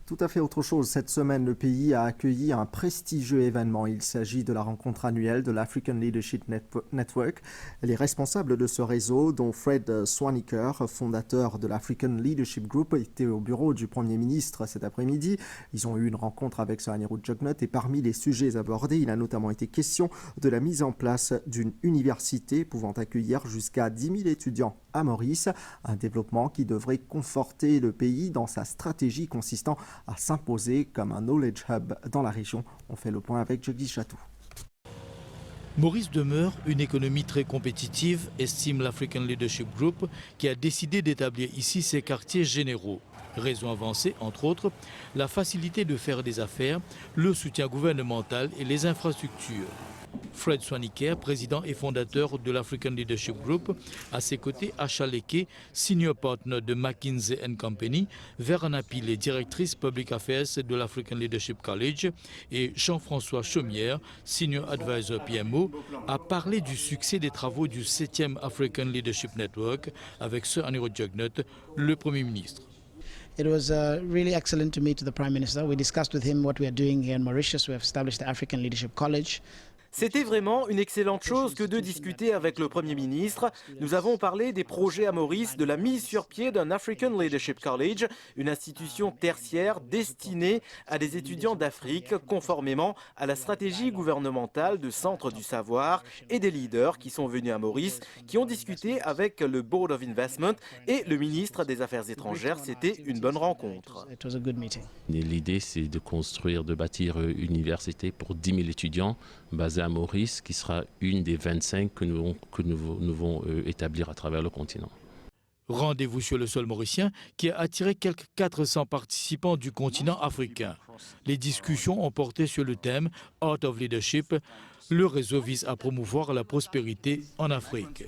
Tout à fait autre chose. Cette semaine, le pays a accueilli un prestigieux événement. Il s'agit de la rencontre annuelle de l'African Leadership Network. Les responsables de ce réseau, dont Fred Swaniker, fondateur de l'African Leadership Group, étaient au bureau du Premier ministre cet après-midi. Ils ont eu une rencontre avec Sir Anirudh Jugnauth et parmi les sujets abordés, il a notamment été question de la mise en place d'une université pouvant accueillir jusqu'à 10 000 étudiants à Maurice, un développement qui devrait conforter le pays dans sa stratégie consistant à s'imposer comme un knowledge hub dans la région. On fait le point avec Jagdish Chatou. Maurice demeure une économie très compétitive, estime l'African Leadership Group, qui a décidé d'établir ici ses quartiers généraux. Raison avancée, entre autres, la facilité de faire des affaires, le soutien gouvernemental et les infrastructures. Fred Swaniker, président et fondateur de l'African Leadership Group, à ses côtés Asha Leke, senior partner de McKinsey & Company, Verana Pile, directrice Public Affairs de l'African Leadership College, et Jean-François Chaumière, senior advisor PMO, a parlé du succès des travaux du 7e African Leadership Network avec Sir Anirudh Jugnauth, le Premier ministre. It was really excellent to meet the Prime Minister. We discussed with him what we are doing here in Mauritius. We have established the African Leadership College. C'était vraiment une excellente chose que de discuter avec le Premier ministre. Nous avons parlé des projets à Maurice, de la mise sur pied d'un African Leadership College, une institution tertiaire destinée à des étudiants d'Afrique, conformément à la stratégie gouvernementale de Centre du Savoir, et des leaders qui sont venus à Maurice, qui ont discuté avec le Board of Investment et le ministre des Affaires étrangères. C'était une bonne rencontre. L'idée, c'est de bâtir une université pour 10 000 étudiants basée à Maurice, qui sera une des 25 que nous devons établir à travers le continent. Rendez-vous sur le sol mauricien qui a attiré quelques 400 participants du continent africain. Les discussions ont porté sur le thème Art of Leadership. Le réseau vise à promouvoir la prospérité en Afrique.